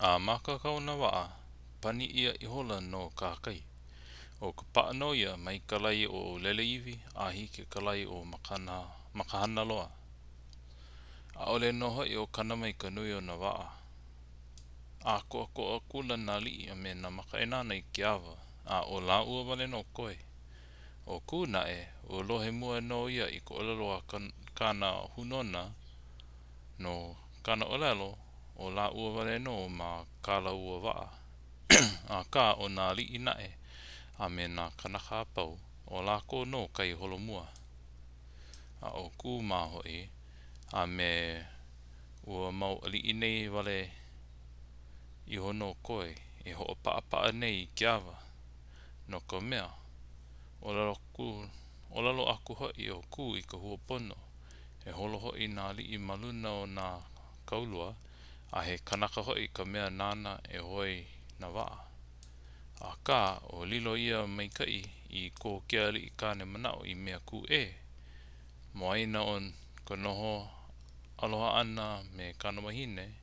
A Makahanaloa, pani ia ihola no kakai. O ka paano ia mai kalai o Leleiwi, ahi ke kalai o Makahanaloa. A ole noho i o kana mai ka nui o na waa. A ko kula na alii a me na makaainana I ke awa. A o la ua wale no koe. O kuna o lohe mua no ia I ko olelo kana hunona no kana olelo o la ua wale no ma kala ua waa. A ka o na alii nae a me na kanaka apau o la ko no kai holomua. A o ku mahoi a me ua mau alii nei wale I hono koe e ho paa nei ke awa no ka mea o lalo aku hoi o ku I ka hua pono e holo hoi na alii maluna o na kaulua a he kanaka hoi ka mea nana e hoi na waa. A ka o lilo ia mai kai I ko ke alii kane manao I mea ku mo aina on ka noho aloha ana me kana wahine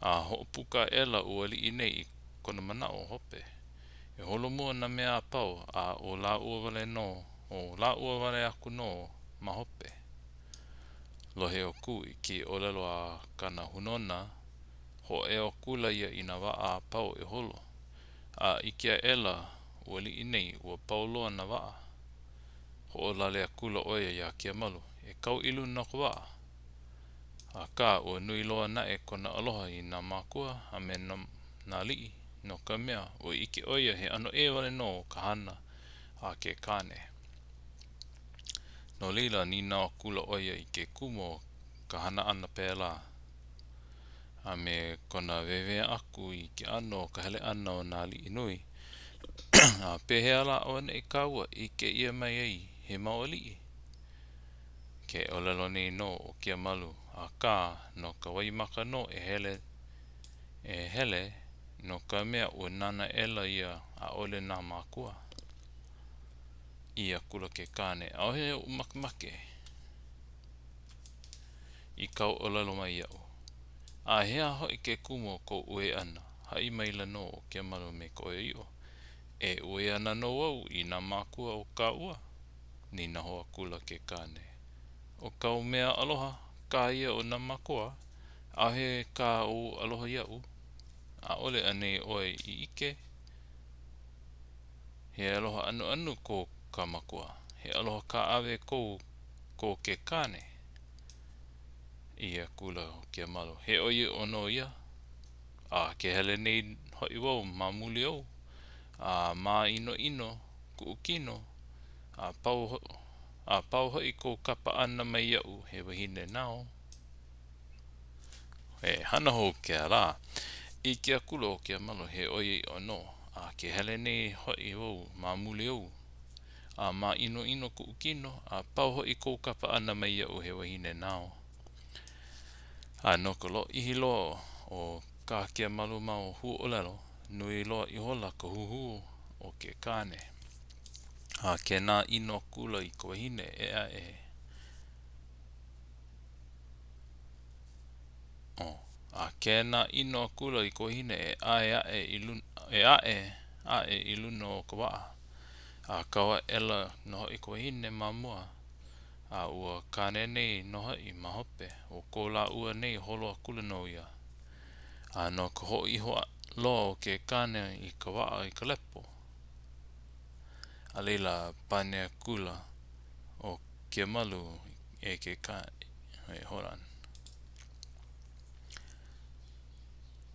a ho'opuka ela ua alii nei I kona manao hope e holomua na mea apau a o la ua wale no o la ua wale aku no ma hope lohe o ku I ki olelo a kana hunona ho e o kula ia I na waa apau e holo a ikia ela ua alii nei ua pauloa na waa ho o lale a kula oia ia Keamalu e kau ilu na ka waa a ka ua nui loa na e kona aloha I na makua a me na alii no ka mea o ike oia he ano e wale no ka hana a ke kane no lila ni na o kula oia I ke kumo ka hana ana pēla a me kona wewe aku I ke ano ka hele ana o na alii nui a pehea la o na kaua I ke ia mai ai he mau alii ke olelo nei no o Keamalu a ka no ka waimaka no e hele no ka mea ua nana ela ia a ole na makua ia kula ke kane a ohe o makemake I kau olelo mai iau a hea hoi ke kumo ko ue ana hai maila no o Keamalu me ko e io e ue ana no au I na makua o kaua ni na hoa kula ke kane o kau mea aloha ka ia o na makua a he ka o aloha iau a ole ane oe I ike he aloha anu ko ka makua he aloha kaawe ko ke kane ia kula o Keamalu he oie ono ia a ke hele nei hoi wau ma Moolelo a ma ino kuukino a pau hoi ko kapa ana mai iau he wahine nao he hana hou ke ala I ke kula o Keamalu he oie ono a ke hele nei hoi wau ma Moolelo a ma ino kuukino a pau hoi ko kapa ana mai iau he wahine nao a no ka lo ihi loa o ka Keamalu mau hu olelo nui loa I hola ka huhu o ke kane a ke na ino kula I ka wahine a ke na ino kula I ka wahine I luna o ka waa a kawa ela no I ka wahine ma mua a ua kane nei no hoi ma hope o ko la ua nei holo a kula no ia a no ka ho iho loa o ke kane I ka waa I ka lepo a leila pane kula o Keamalu e ke kane horan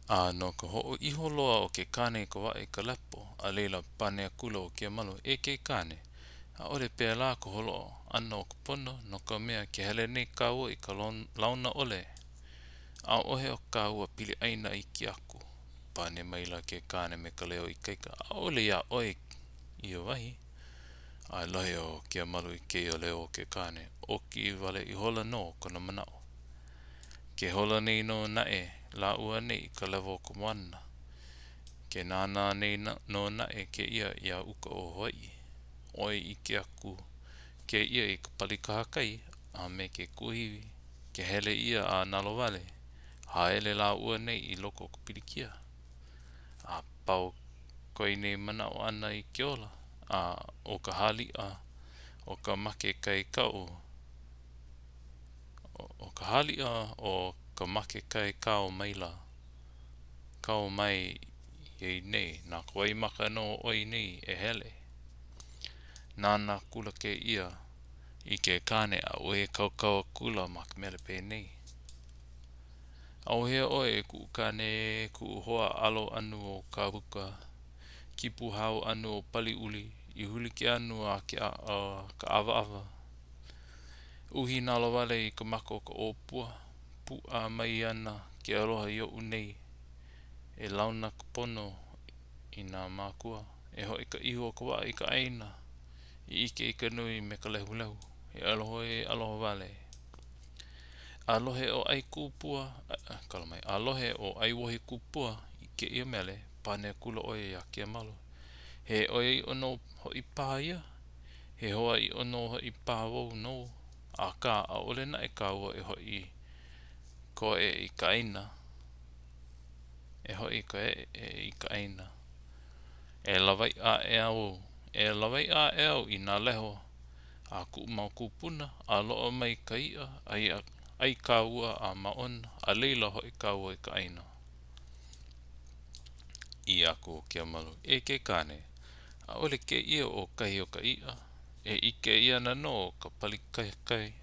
a no ka ho iho loa o ke kane ka waa I ka lepo a leila pane kula o Keamalu e ke kane a ole pēa la ka holo ana o ka pono no ka mea ke hele nei kaua I ka launa ole a ohe o kaua pili aina I ki aku pane maila ke kane me ka leo I kaika a ole ia oe I wahi a lohe o Keamalu I ke o leo o ke kane o ki wale I hola no kona manao ke hola nei no nae la ua nei ka lewo ko moana ke nana nei no nae ke ia uka o Hawaii oe I ke aku ke ia I ka palika hakai a me ke kuhi ke hele ia a nalo wale haele la ua nei I loko o ka pilikia. A pau koe nei mana o ana I ke ola. O ka halia, o ka make kai kau. O ka halia o ka make kai kau maila. Kau mai I nei, nā kawai maka no oi nei e hele. Nāna kula ke ia I ke kane a oe kaukau kula mak mele pe nei. Au hea oe ku kane ku hoa alo anu o ka huka. Kipu hau anu o pali uli. I huli ke anu a ka awa awa. Uhi nā lawale I ka mako ka opua. Pu a mai ana ke aloha I o unei. E launa ka pono I nā mākua. E hoi ka iho ka waa I ka aina. I ike I ka nui me ka lehu lehu. E aloha wale. Alohe o Alohe o Aiwohikupua I ke ia mele. Pane kula oe ya Keamalu. He oe I ono hoi paha ia. He hoa I ono hoi paha wau no. A ka a ole na e kaua e hoi ko e I ka aina. E hoi ko I ka aina. E lawaia e au. E lawaia e au I nā leho. A ku mau kupuna. A loo mai ka ia. Ai kaua a maona. A leila hoi kaua I ka aina. I ako o Keamalu. E ke kane. A ole ke ia o kahi o ka ia. E ike ia na no ka palikakai.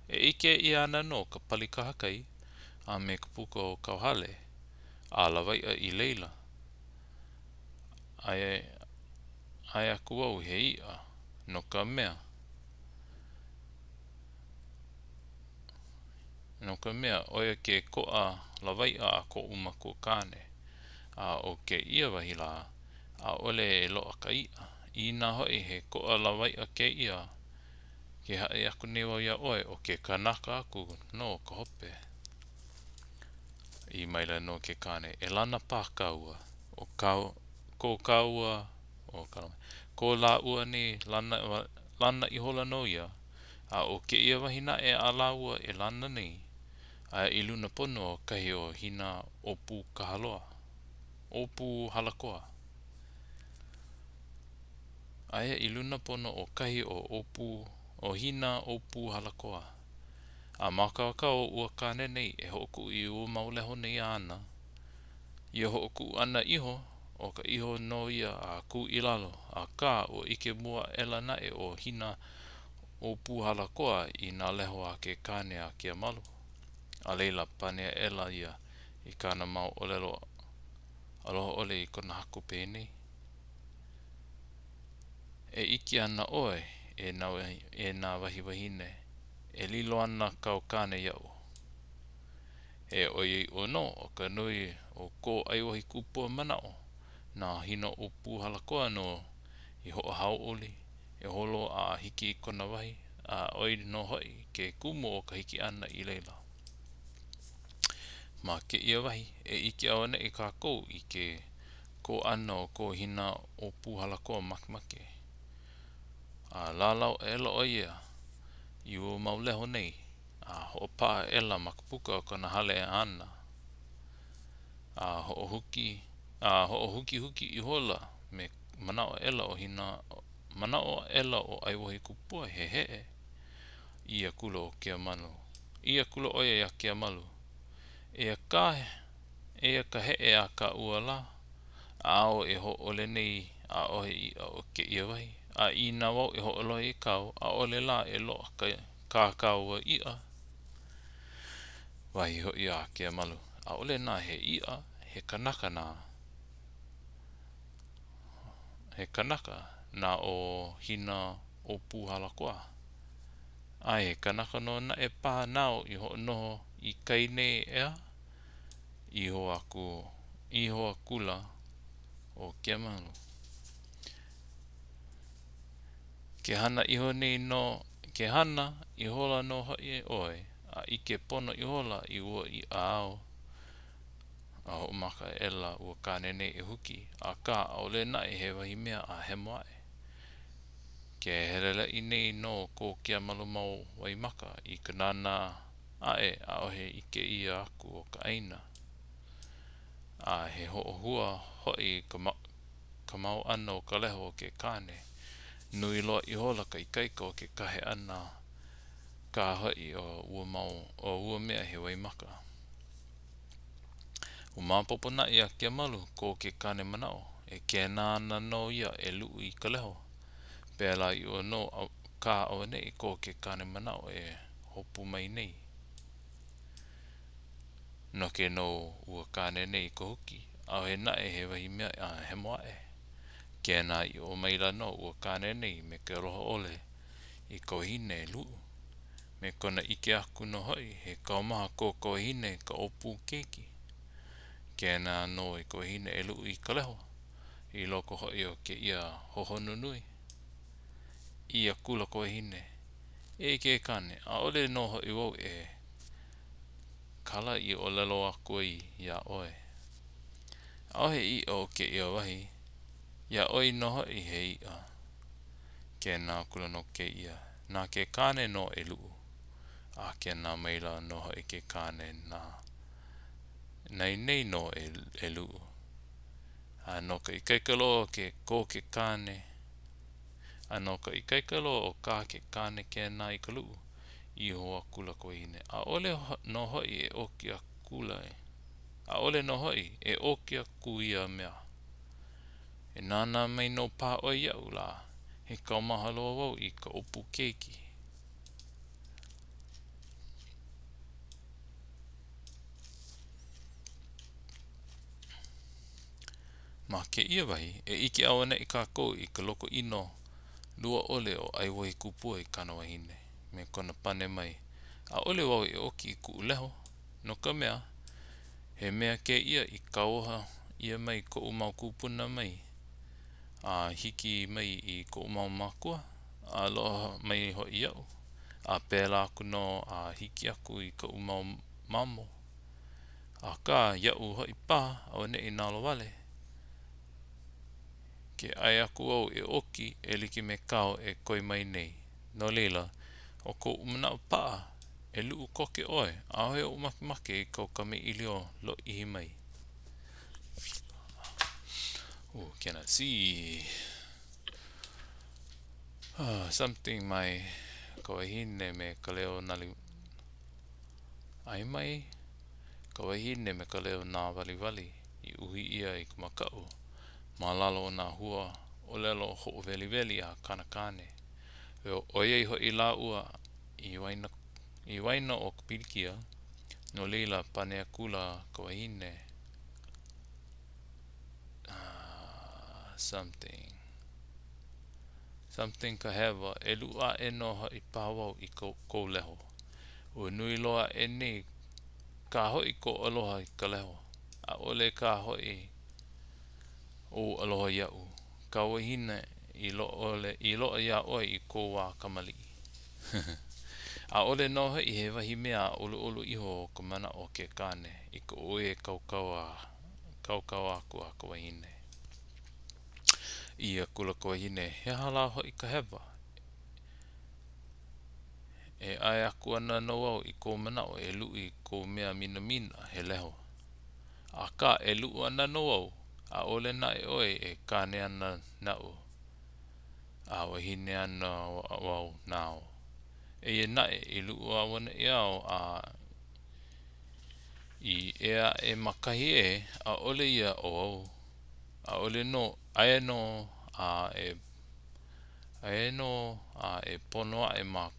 E ike ia na no ka palikakai. A me ka puka o kauhale. A lawaia I leila. Ai aku au he ia. No ka mea. No ka mea oia ke koa lawaia a ko umako kane. A o ke ia wahila. A ole e loa ka ia. I nā hoi he koa lawaia ke ia. Ke hae aku newa ia oe o ke kanaka aku no ka hope. I maila no ke kane. E lana pā kaua. Ko kaua. Ko la ua ni lana I hola no ia. A o ke ia wahina e ala ua e lana nei. A I luna pono o kahi o hina opu kahaloa. Opu halakoa. Aia I luna pono o kahi o opu o hina opu halakoa. A makawaka o ua kane nei e hoku I ua mauleho nei ana. Ia hoku ana iho o ka iho no ia a ku ilalo. A ka o ike mua ela na e o hina opu halakoa I nā leho a ke kane a Keamalu. A leila pane ela ia I kāna mau olelo aloha ole I kona haku pēnei. E iki ana oe e nā wahine. E lilo ana kau kane iau. E oe ono o ka nui o ko Aiwohikupua manao. Nā hina opu halakoa no I hoa hau oli. E holo a hiki I kona wahi. A oe no hoi ke kumu o ka hiki ana I leila. Ma ke ia wahi e iki awana I kākou I ke ko ana o ko hina opu halakoa makemake. A lalau e lo ia I ua mauleho nei. A ho'opaa ela makapuka o kona hale ana. A ho'ohuki huki I hola me manao ela o Aiwohikupua he he. Ia kula o Keamalu. Ia kula oia ia Keamalu. Ea ka he a ka ua la. A o e ho ole nei a ohe I a o ke ia wahi. A I nā wau e ho olohe I kau. A ole la e lo ka kaua ia. Wahi ho ia Keamalu. A ole nā he ia. He kanaka nā. He kanaka nā o hina opu halakoa. Ai he kanaka no na e paha nao I ho noho I kane ea. Iho akula o Keamalu. Ke hana iho nei no. Ke hana I hola no hoi e oe. A ike pono I hola I ua I ao. A ho maka ela ua kane nei e huki. A ka ole na e he wahi mea a he moae. Ke herele I nei no ko Keamalu mau waimaka I ka nana aohe ike ia aku o ka aina. A he ho'ohua hoi ka mau ana o ka leho o ke kane. Nui loa I hola ka ikaika o ke kahe ana ka hoi o ua mea he waimaka. Mapopo na ia Keamalu ko ke kane manao. E kena ana no ia e luu I ka leho. Pela I o no ka o nei ko ke kane manao e hopu mai nei. No ke no ua kane nei ko hoki. Au he nae he wahimea he moae. Kena I o maila no ua kane nei me ke roho ole I ko hine luu. Me kona ike aku no hoi he kaumaha ko hine ka opu keiki. Kena no I ko hine e luu I ka leho. I loko hoi o ke ia hohonu nui. Ia kula ko hine. E ke kane. A ole no hoi wau e kala I o lelo aku ia oe. Aohe I o ke ia wahi. Ia oi no hoi he ia. Kena kula no ke ia. Na ke kane no e luu. A kena maila no hoi ke kane na. Nei no e luu. A no ka ikaikalo ko ke kane. A no ka ikaikalo o ka ke kane kena I ka luu. I hoa kula ko hine. A ole no hoi e okia kula e. A ole no hoi e okia ku ia mea. E nana mai no pā oi iau la. He kaumahaloa wau I ka opu keiki. Ma ke ia wahi e ike awana I kākou I ka loko ino lua ole o Aiwohikupua I kana wahine. Me kona pane mai. A ole wau e oki I ku leho. No ka mea. He mea ke ia I kauha ia mai ko umau kupuna mai. A hiki mai I ko umau makua. A aloha mai ho iau. A pēla aku no a hiki aku I ka umau mamo. A ka iau hoi pā awane I nalo wale. Ke ai aku au e oki e liki me kao e koi mai nei. No leila, o ko umanao paa e luu koke oe. Ahoe o make I kau kame ilio lo ihi mai. Can I see? Something mai ko hine me ka leo nali. Ai mai ko hine me ka leo nā wali I uhi ia I kumakau. Malalo na hua o lelo ho veli a kanakane. Oiei ho I la ua I waina o kupilikia. No leila pane akula ko hine. Something ka hewa e lua e no ho I pāwau I ko leho. O nui loa e nei ka hoi ko aloha I ka leho. A ole ka hoi o aloha iau. Ka wahine I lo ia oi I ko wā kamali. A ole no hoi he wahi mea olu iho o ka mana o ke kane. I ko oe kaukau aku a ka wahine. Ia kula ka wahine he hala hoi ka hewa. E ai aku ana no au I ko mana o e lu I ko mea mina he leho. A ka e lu ana no au. A ole na e oe e kane ana nao. A wahine ana wau nao. E nae I lu awana iao I ea e makahi a ole ia o au. A ole no aeno e pono e ma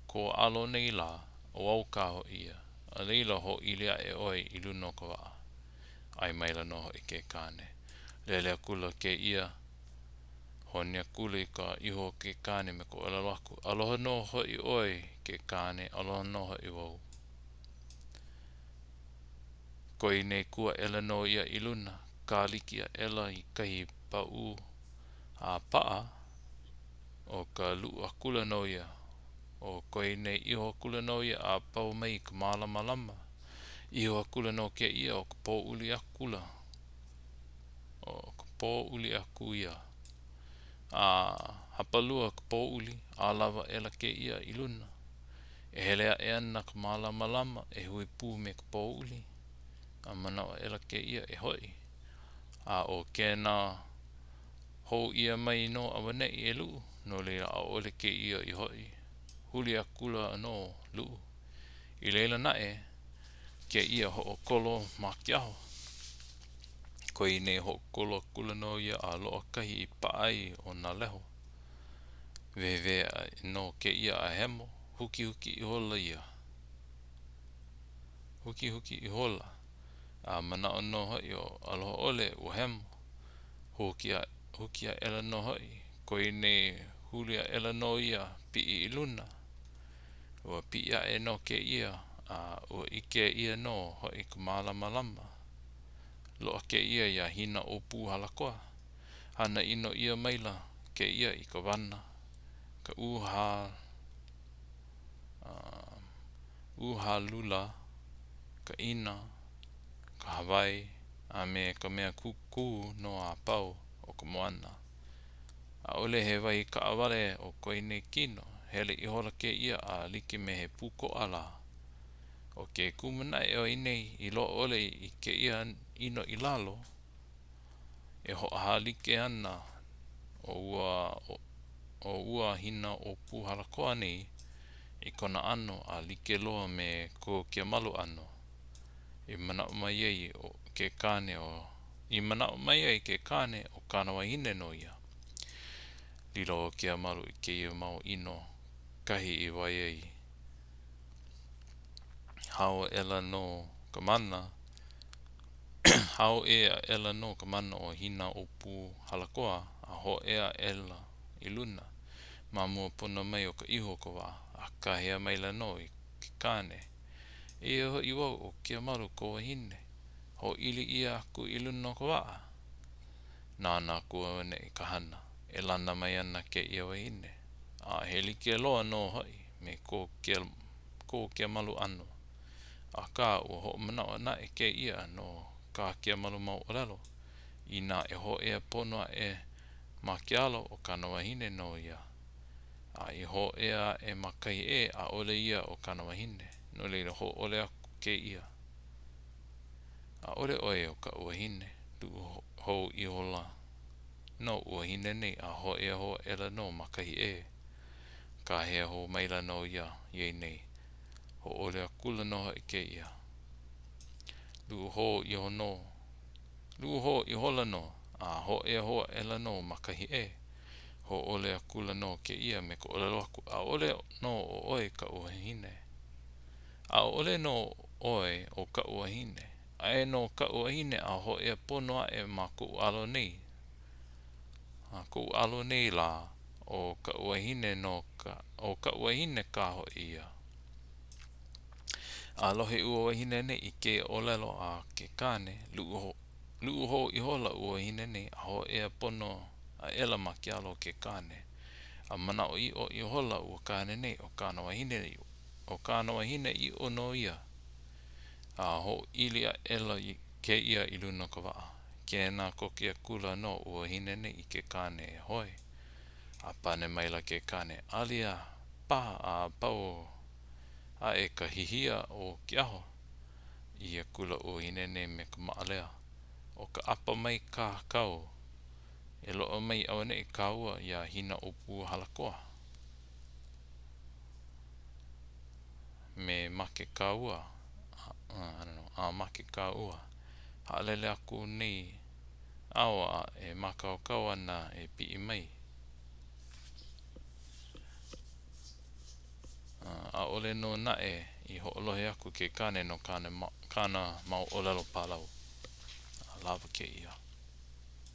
ko alo nei la o au ka ho ia. A leila ho ilia e oi I luno ka waa. Ai maila no I ke kane. Lele kula ke ia. Honia kula I ka iho ke kane me ko alalaku. Aloha no ho I oi ke kane. Aloha no ho I wau. Koi nei kua ela no ia I luna. Ka likia ela I kahi pau a paa. O ka lua kula no ia. O koi nei iho kula no ia a pau mai ka malama. Iho kula no ke ia o ka po uli a kula. O ka po uli a kuia. A hapalua ka po uli. A lava ela ke ia I luna. E helea e ana ka malama lama e hui pū me ka pōuli. A mana o ela ke ia e hoi. A o kēnā hou ia mai no awane I e luu. No leila a ole ke ia I hoi. Huli a kula no luu. I leila nae ke ia ho o kolo makiaho. Ko I ne ho kolo kula no ia a loa kahi I paai o nā leho. Vewe no ke ia a hemo. Huki huki I hola ia. Huki huki I hola. A mana o no hoi o aloha ole o hemo. Huki a ela no hoi. Ko I ne huli a ela no ia pi I luna. Ua pi a e no ke ia. Ua ike ia no hoi ka malama lama. Loa ke ia ia hina o pū halakoa. Hana ino ia maila ke ia I ka wana. Ka uha lula, ka ina, ka Hawaii, a me ka mea kuku no a pau o ka moana. A ole he wai ka awale o koe ne kino, hele I hola ke ia a like me he puko ala. O ke kumana e o inei I lo ole I ke ia ino I lalo, e ho aha like ana o ua hina o puhala koa nei I kona ano a like loa me ko Keamalu ano. I mana o mai ai o ke kane o I mana o mai ai ke kane o kana wahine no ia. Lilo o Keamalu I ke ia mau ino kahi I wai ai. Hao ela no ka mana. Hao ea ela no ka mana o hina o pu halakoa a ho ea ela I luna. Ma mua puna mai o ka iho ka wā. A ka hea maila no I ke kane. E ho I wau o Keamalu ko wahine. Ho ili ia aku I luna o ka wā. Nāna kua wane I ka hana. E lana mai ana ke ia wahine. A he like loa no hoi. Me ko Keamalu ano. A ka ua ho mana o na e ke ia no ka Keamalu mau Moolelo. I nā e ho ea pono e makialo o kana wahine no ia. A I ho ea e makai e a ole ia o kana wahine. No leila ho ole aku ke ia. A ole oe o ka wahine. Du ho I hola. No wahine nei a ho ea ho ela no makai e. Ka hea ho maila no ia. Iei nei. Ho ole a kula no I ke ia. Du ho I ho no. Du ho I hola no. A ho ea ho ela no makahi e. Ho ole a kula no ke ia me ko ole loku. A ole no o oe ka wahine. A ole no oe o ka wahine. A e no ka wahine a ho ea pono a e ma ku alo nei. A ku alo nei la o ka wahine no ka. O ka wahine ka ho ia. A lohe ua wahine nei I ke olelo a ke kane. Luu ho I hola ua wahine nei a ho ea pono a ela makialo ke kane. A mana o I hola ua kane nei o kana wahine o kana wahine I ono ia. A ho ili a ela ke ia I luna ka waa. Kēnā koke a kula no ua wahine nei I ke kane e hoi. A pane maila ke kane alia paha a pau a e ka hihia o ke aho. Ia kula ua wahine nei me ka maalea. O ka apa mai ka kau. E loo mai awane I kaua ia hina o pū halakoa. Me make kaua. I don't know. Make kaua. Haalele aku nei. Awa e makau kau ana e pi mai. A ole no nae I ho'olohe aku ke kane no kana mau olelo palau. A lava ke ia.